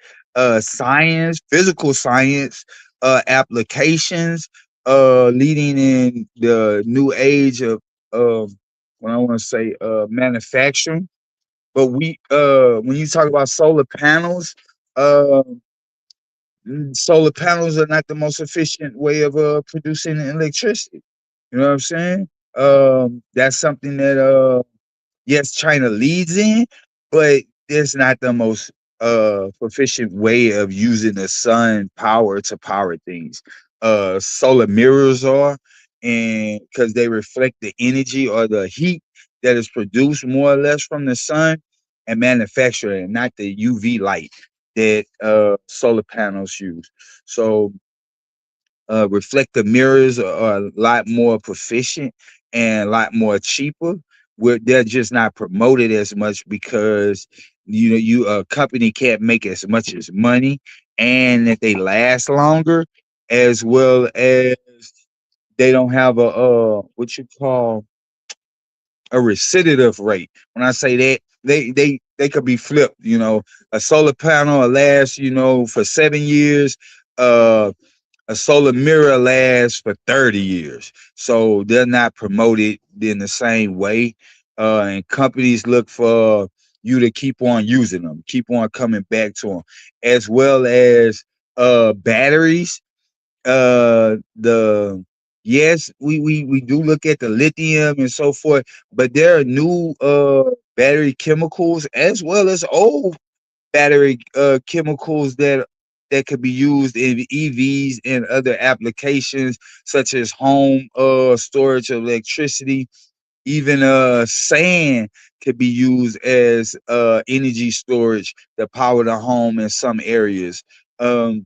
[SPEAKER 6] science, physical science, applications, leading in the new age of what I want to say, manufacturing. But when you talk about solar panels, uh solar panels are not the most efficient way of producing electricity. You know what I'm saying? That's something that yes, China leads in, but it's not the most efficient way of using the sun power to power things. Solar mirrors are, and because they reflect the energy or the heat that is produced more or less from the sun and manufacture it, not the UV light that solar panels use. So reflective mirrors are a lot more proficient and a lot more cheaper. Where they're just not promoted as much because you a company can't make as much as money, and that they last longer, as well as they don't have a what you call a recidive rate. When I say that, they could be flipped. A solar panel will last for 7 years. A solar mirror lasts for 30 years. So they're not promoted in the same way. And companies look for you to keep on using them, keep on coming back to them, as well as batteries. The Yes, we do look at the lithium and so forth, but there are new battery chemicals as well as old battery chemicals that could be used in EVs and other applications such as home storage of electricity. Even sand could be used as energy storage to power the home in some areas, and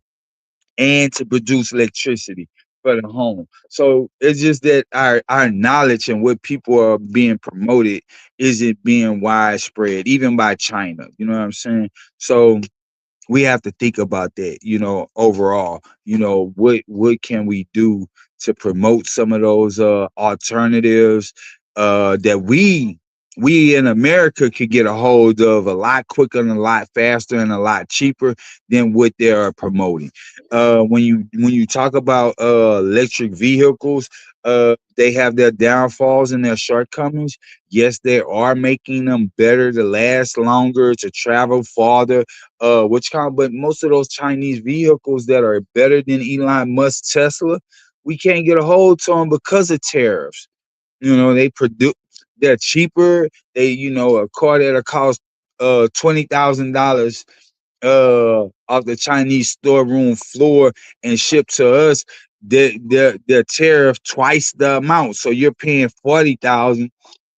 [SPEAKER 6] to produce electricity for the home. So it's just that our knowledge and what people are being promoted isn't being widespread, even by China. You know what I'm saying? So we have to think about that, overall. What can we do to promote some of those alternatives that we in America could get a hold of a lot quicker and a lot faster and a lot cheaper than what they are promoting. When you talk about electric vehicles, they have their downfalls and their shortcomings. Yes, they are making them better to last longer, to travel farther, but most of those Chinese vehicles that are better than Elon Musk Tesla, we can't get a hold to them because of tariffs. They're cheaper. A car that'll cost $20,000 off the Chinese storeroom floor and shipped to us, they're tariff twice the amount. So you're paying 40,000,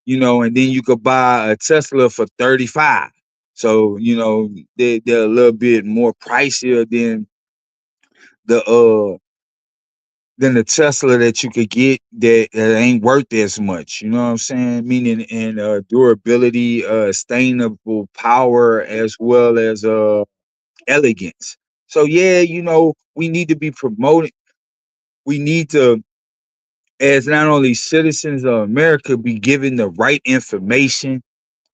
[SPEAKER 6] and then you could buy a Tesla for 35. So they're a little bit more pricier the uh than the Tesla that you could get that ain't worth as much. You know what I'm saying? Meaning in durability, sustainable power, as well as elegance. So yeah, we need to be promoting. We need to, as not only citizens of America, be given the right information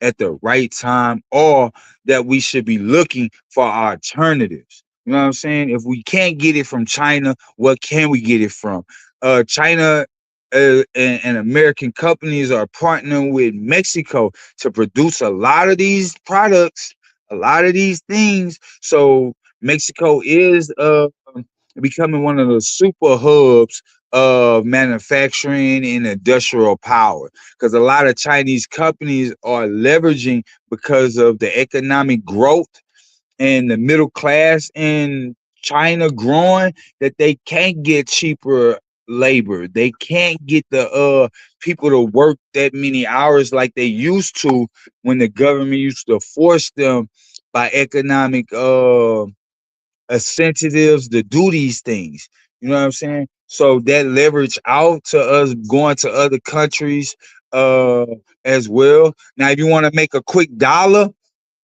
[SPEAKER 6] at the right time, or that we should be looking for alternatives. You know what I'm saying? If we can't get it from China, what can we get it from? China and American companies are partnering with Mexico to produce a lot of these products, a lot of these things. So Mexico is becoming one of the super hubs of manufacturing and industrial power, because a lot of Chinese companies are leveraging, because of the economic growth and the middle class in China growing, that they can't get cheaper labor. They can't get the people to work that many hours like they used to, when the government used to force them by economic incentives to do these things. You know what I'm saying? So that leverage out to us going to other countries uh as well. Now, if you want to make a quick dollar,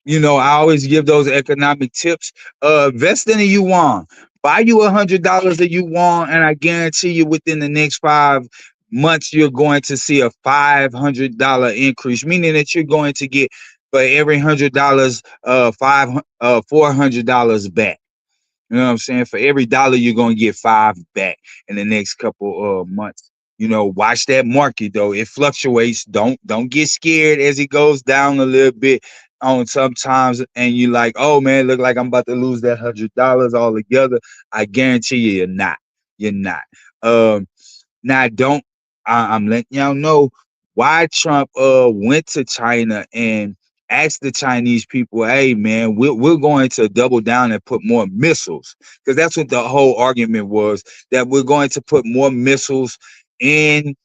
[SPEAKER 6] I always give those economic tips. Invest in a yuan. Buy you $100 a yuan, and I guarantee you within the next 5 months you're going to see a $500 increase, meaning that you're going to get, for every $100, $400 back. You know what I'm saying? For every dollar, you're gonna get 5 back in the next couple of months. Watch that market though. It fluctuates. Don't get scared as it goes down a little bit on sometimes, and you like, oh man, look like I'm about to lose that $100 altogether. I guarantee you, you're not. You're not. Now I'm letting y'all know why Trump went to China and asked the Chinese people, hey man, we're going to double down and put more missiles, because that's what the whole argument was, that we're going to put more missiles in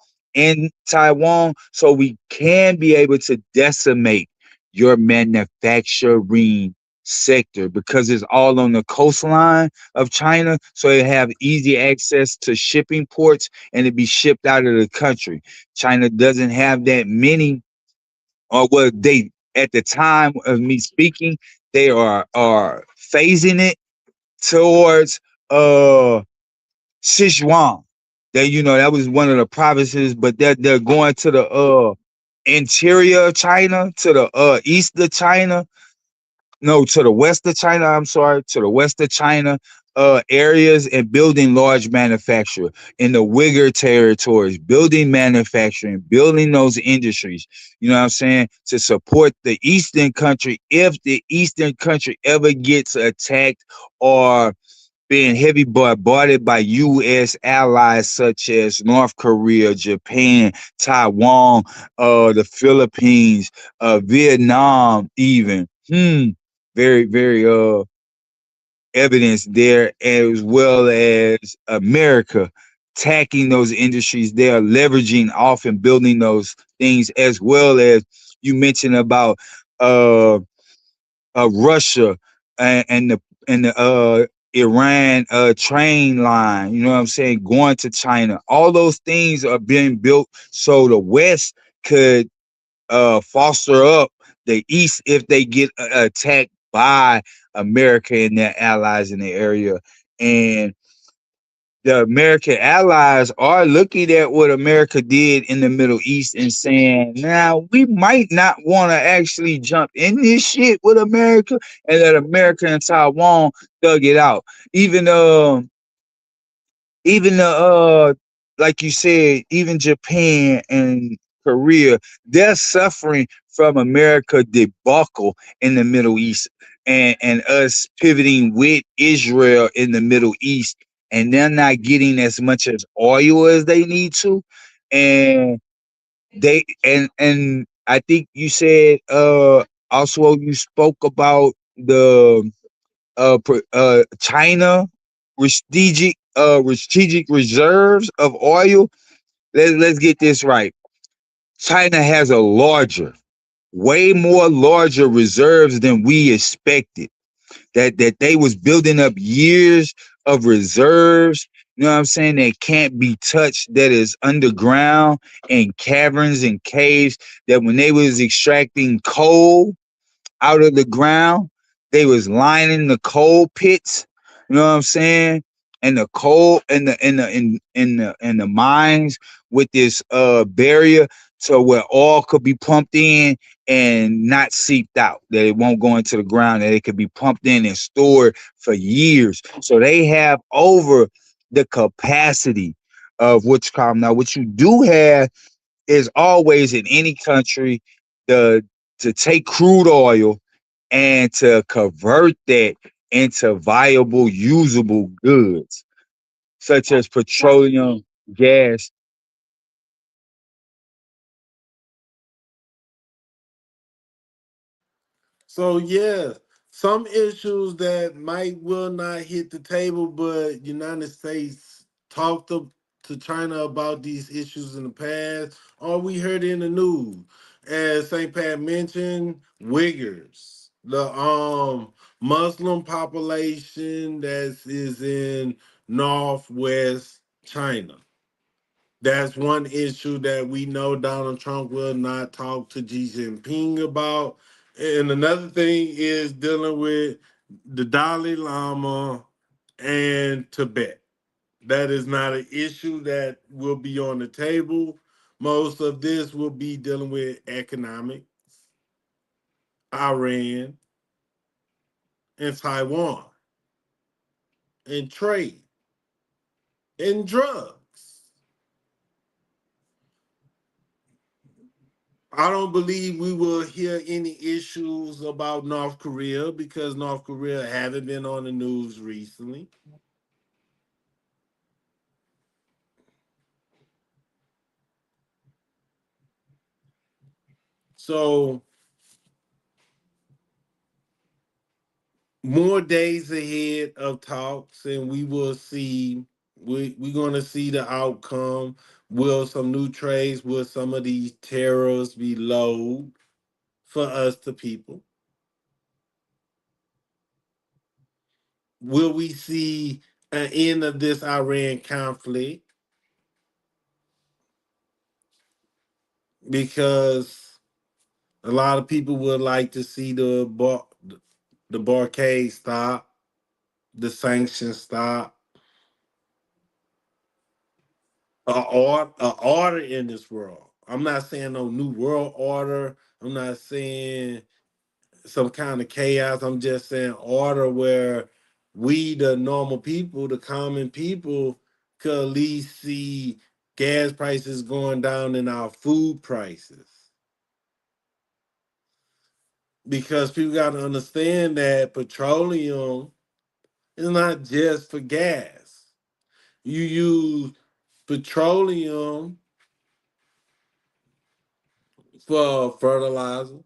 [SPEAKER 6] Taiwan, so we can be able to decimate your manufacturing sector because it's all on the coastline of China, so they have easy access to shipping ports and it be shipped out of the country. China doesn't have that many, or well, they at the time of me speaking, they are phasing it towards Sichuan. That that was one of the provinces, but they're going to the interior of China, to the east of China. No, to the west of China. I'm sorry, to the west of China areas, and building large manufacture in the Uyghur territories, building manufacturing, building those industries. You know what I'm saying? To support the eastern country if the eastern country ever gets attacked or being heavy bombarded by U.S. allies such as North Korea, Japan, Taiwan, the Philippines, Vietnam, even. Very, very evidence there, as well as America attacking those industries. They are leveraging off and building those things, as well as you mentioned about Russia and the Iran train line, you know what I'm saying, going to China. All those things are being built so the West could foster up the East if they get attacked by America and their allies in the area. And the American allies are looking at what America did in the Middle East and saying, now we might not want to actually jump in this shit with America, and that America and Taiwan dug it out. Even like you said, even Japan and Korea, they're suffering from America debacle in the Middle East, and us pivoting with Israel in the Middle East, and they're not getting as much as oil as they need to. And and I think you said also you spoke about the China strategic reserves of oil. Let's get this right. China has a way more larger reserves than we expected. That they was building up years of reserves, you know what I'm saying, that can't be touched, that is underground in caverns and caves, that when they was extracting coal out of the ground, they was lining the coal pits. You know what I'm saying? And the coal and the mines with this barrier, so where oil could be pumped in and not seeped out, that it won't go into the ground, that it could be pumped in and stored for years. So they have over the capacity of what's called. Now, what you do have is always in any country the to take crude oil and to convert that into viable, usable goods, such as petroleum, gas.
[SPEAKER 4] So yeah, some issues that might will not hit the table, but United States talked to China about these issues in the past, or we heard in the news. As St. Pat mentioned, Uyghurs, the Muslim population that is in northwest China. That's one issue that we know Donald Trump will not talk to Xi Jinping about. And another thing is dealing with the Dalai Lama and Tibet. That is not an issue that will be on the table. Most of this will be dealing with economics, Iran, and Taiwan, and trade, and drugs. I don't believe we will hear any issues about North Korea because North Korea haven't been on the news recently. So more days ahead of talks, and we will see We're going to see the outcome. Will some new trades, will some of these tariffs be low for us, the people? Will we see an end of this Iran conflict? Because a lot of people would like to see the blockade stop, the sanctions stop, a order in this world. I'm not saying no new world order. I'm not saying some kind of chaos. I'm just saying order where we, the normal people, the common people, could at least see gas prices going down and our food prices. Because people got to understand that petroleum is not just for gas. You use petroleum for fertilizer.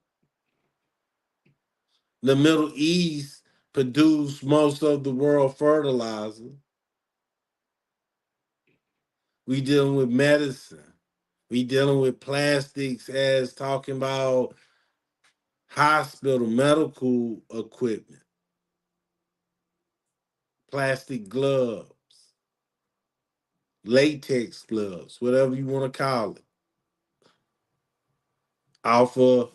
[SPEAKER 4] The Middle East produce most of the world fertilizer. We dealing with medicine. We dealing with plastics as talking about hospital medical equipment, plastic gloves, latex gloves, whatever you want to call it, off of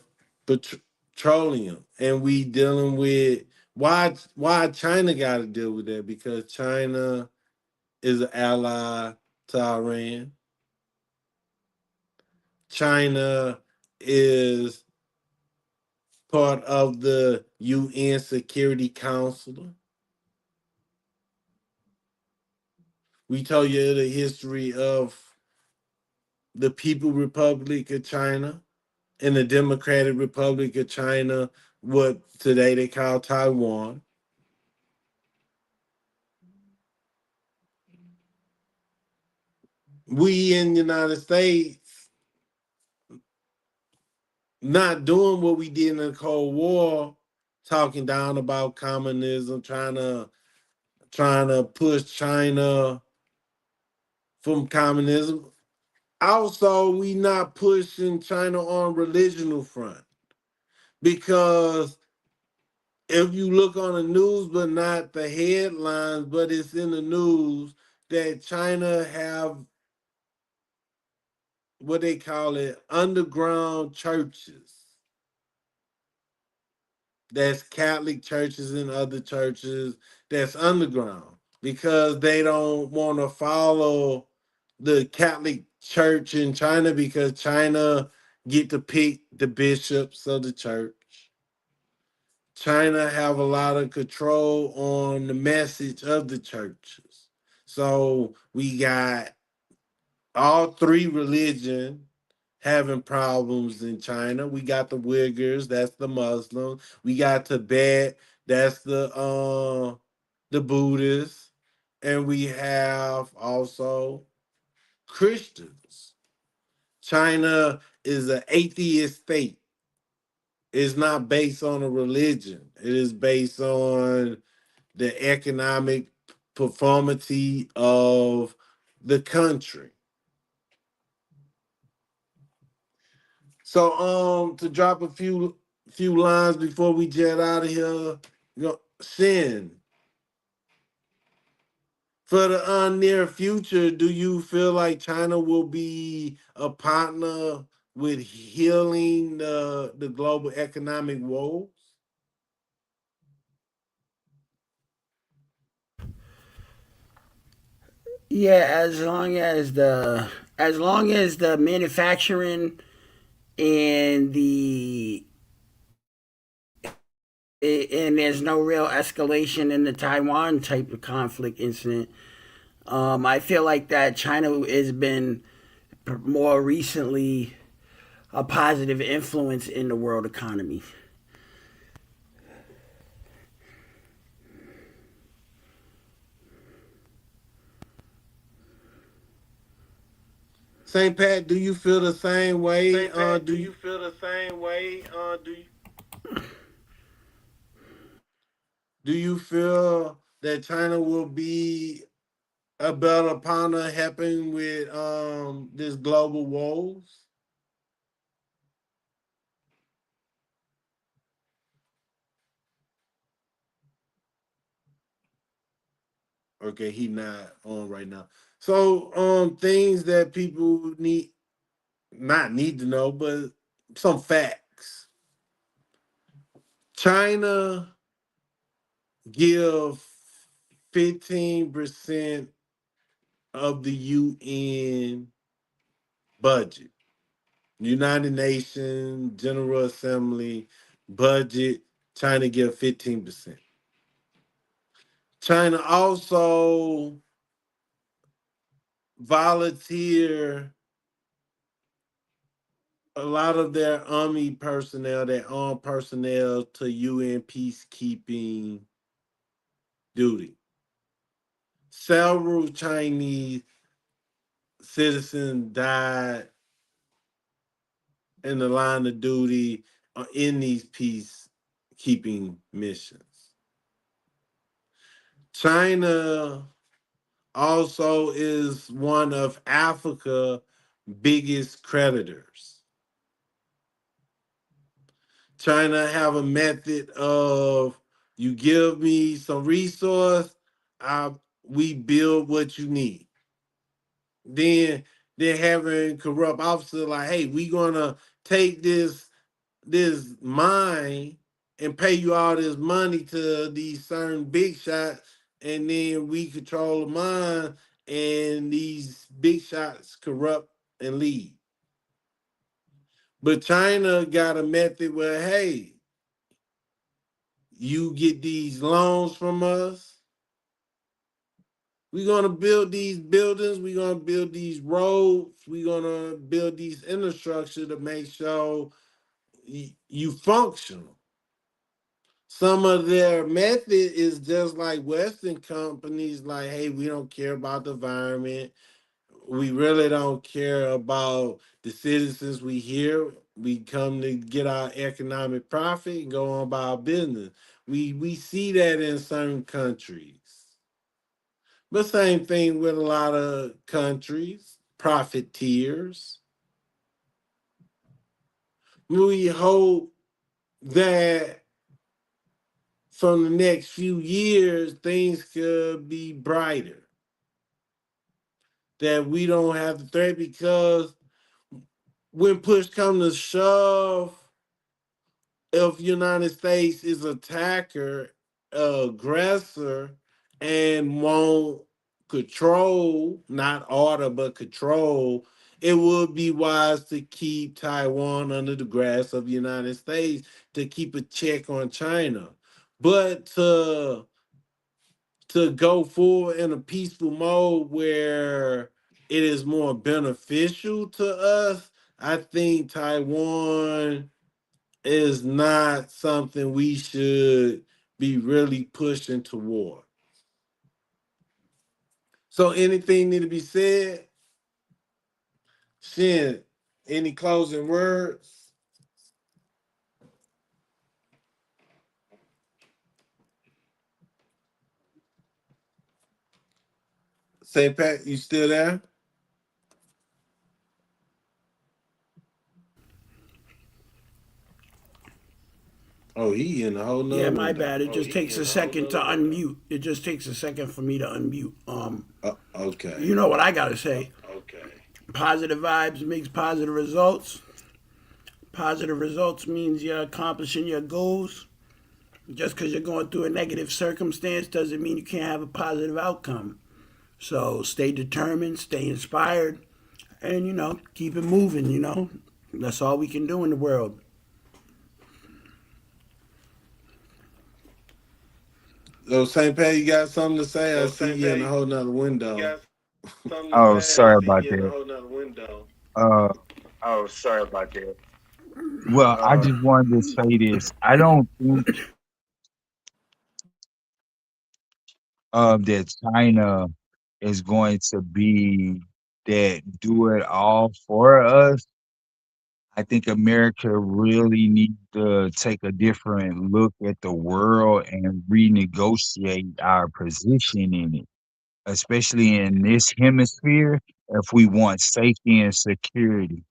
[SPEAKER 4] petroleum. And we dealing with why China got to deal with that? Because China is an ally to Iran. China is part of the UN Security Council. We told you the history of the People Republic of China and the Democratic Republic of China, what today they call Taiwan. We in the United States not doing what we did in the Cold War, talking down about communism, trying to push China from communism. Also, we not pushing China on religional front, because if you look on the news, but not the headlines, but it's in the news that China have what they call it underground churches. That's Catholic churches and other churches that's underground because they don't want to follow the Catholic Church in China, because China get to pick the bishops of the church. China have a lot of control on the message of the churches. So we got all three religions having problems in China. We got the Uyghurs, that's the Muslims. We got Tibet, that's the Buddhists, and we have also Christians. China is an atheist state. It's not based on a religion. It is based on the economic performance of the country. So to drop a few lines before we jet out of here, Shin, for the near future, do you feel like China will be a partner with healing the global economic woes?
[SPEAKER 5] Yeah, as long as the manufacturing and and there's no real escalation in the Taiwan type of conflict incident, I feel like that China has been more recently a positive influence in the world economy.
[SPEAKER 4] St. Pat, do you feel the same way?
[SPEAKER 8] St. Pat, do you feel the same way?
[SPEAKER 4] Do you feel that China will be about upon happening with this global woes? Okay, he not on right now. So things that people not need to know, but some facts. China give 15% of the UN budget. United Nations General Assembly budget, China give 15%. China also volunteer a lot of their army personnel, their armed personnel, to UN peacekeeping duty. Several Chinese citizens died in the line of duty in these peacekeeping missions. China also is one of Africa's biggest creditors. China have a method of you give me some resource, we build what you need. Then they're having corrupt officers like, hey, we gonna take this mine and pay you all this money to these certain big shots, and then we control the mine, and these big shots corrupt and leave. But China got a method where, hey, you get these loans from us. We're gonna build these buildings. We're gonna build these roads. We're gonna build these infrastructure to make sure you functional. Some of their method is just like Western companies, like, hey, we don't care about the environment. We really don't care about the citizens we here. We come to get our economic profit and go on about our business. We see that in certain countries. But same thing with a lot of countries, profiteers. We hope that from the next few years, things could be brighter. That we don't have to threat, because when push comes to shove, if United States is attacker, aggressor, and won't control, not order, but control, it would be wise to keep Taiwan under the grasp of the United States to keep a check on China. But to go forward in a peaceful mode where it is more beneficial to us, I think Taiwan is not something we should be really pushing toward. So anything need to be said? Shin, any closing words? St. Pat, you still there? Oh, he in a whole nother
[SPEAKER 5] Yeah, my
[SPEAKER 4] window.
[SPEAKER 5] bad. It just takes a second to unmute. It just takes a second for me to unmute.
[SPEAKER 4] Okay.
[SPEAKER 5] You know what I gotta say. Positive vibes makes positive results. Positive results means you're accomplishing your goals. Just because you're going through a negative circumstance doesn't mean you can't have a positive outcome. So stay determined, stay inspired, and keep it moving. That's all we can do in the world.
[SPEAKER 4] So St. Pat, you got something to say? I see you in a whole nother window.
[SPEAKER 6] Oh, sorry about that. Uh,
[SPEAKER 4] Oh, sorry about that.
[SPEAKER 6] well, I just wanted to say this. I don't think that China is going to be that do it all for us. I think America really needs to take a different look at the world and renegotiate our position in it. especially in this hemisphere, if we want safety and security.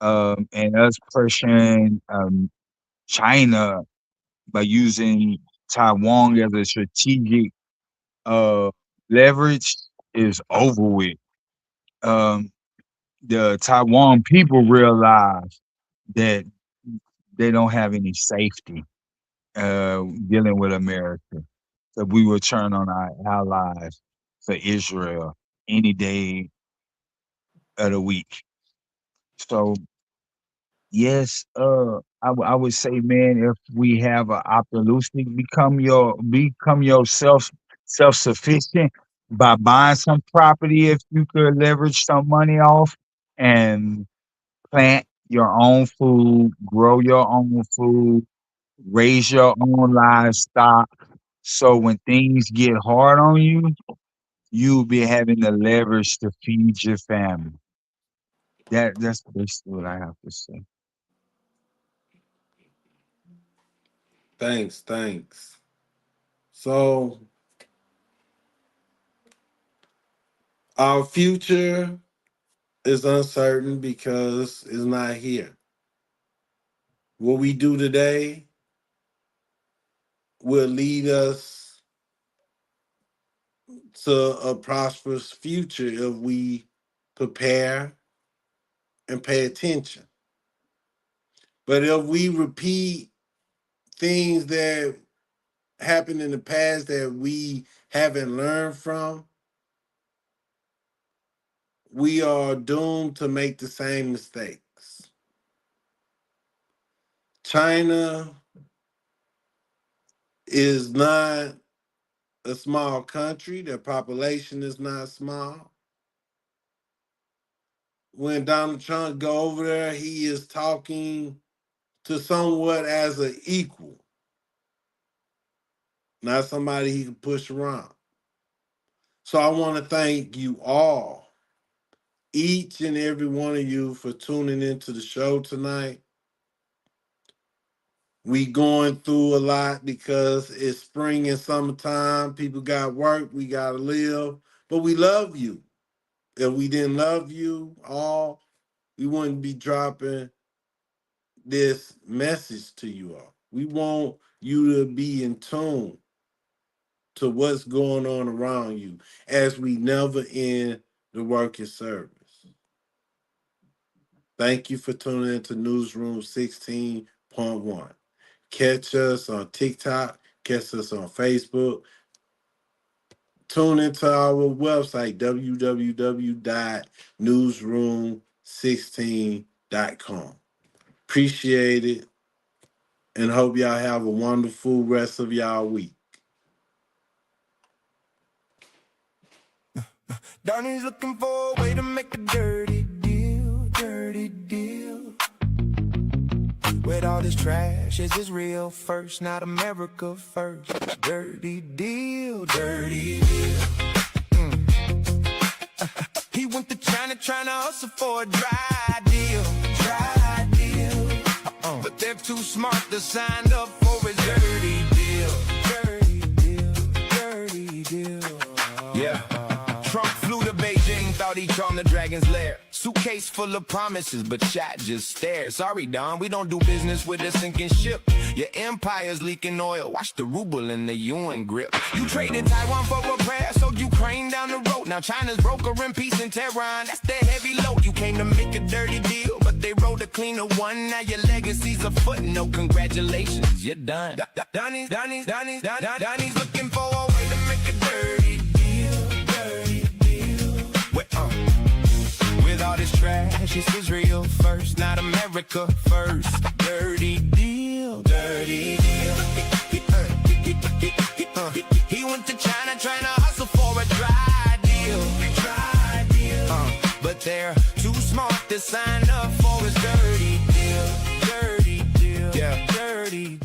[SPEAKER 6] And us pressuring China by using Taiwan as a strategic uh, leverage is over with. Um, the Taiwan people realize that they don't have any safety dealing with America. So we will turn on our allies for Israel any day of the week. So yes, I would say, man, if we have a optimistic, become yourself self-sufficient by buying some property if you could leverage some money off and plant your own food, grow your own food, raise your own livestock. So when things get hard on you, you'll be having the leverage to feed your family. That's basically what I have to say.
[SPEAKER 4] Thanks. So our future is uncertain because it's not here. What we do today will lead us to a prosperous future if we prepare and pay attention. But if we repeat things that happened in the past that we haven't learned from, we are doomed to make the same mistakes. China is not a small country. Their population is not small. When Donald Trump go over there, he is talking to somewhat as an equal, not somebody he can push around. So I want to thank you all, each and every one of you, for tuning into the show tonight. We going through a lot because it's spring and summertime. People got work, we got to live, but we love you. If we didn't love you all, we wouldn't be dropping this message to you all. We want you to be in tune to what's going on around you as we never end the working service. Thank you for tuning into Newsroom 16.1. Catch us on TikTok, catch us on Facebook. Tune into our website, www.newsroom16.com. Appreciate it, and hope y'all have a wonderful rest of y'all week.
[SPEAKER 1] Donnie's looking for a way to make a dirty deal, dirty deal. With all this trash, is this real first, not America first? Dirty deal, dirty deal. He went to China trying to hustle for a dry deal, dry deal. But they're too smart to sign up for his dirty deal, dirty deal, dirty deal. Yeah. Trump flew to Beijing, thought he charmed the dragon's lair. Suitcase full of promises, but shot just stared. Sorry, Don, we don't do business with a sinking ship. Your empire's leaking oil. Watch the ruble and the yuan grip. You traded Taiwan for a prayer, sold Ukraine down the road. Now China's brokering peace in Tehran. That's their heavy load. You came to make a dirty deal, but they wrote a cleaner one. Now your legacy's a footnote. Congratulations, you're done. Donnie's looking for a way to make a dirty deal, dirty deal. With all this trash, it's Israel first, not America first. Dirty deal, dirty deal. He went to China trying to hustle for a dry deal, dry deal. But they're too smart to sign up for his dirty deal, dirty deal, yeah, dirty.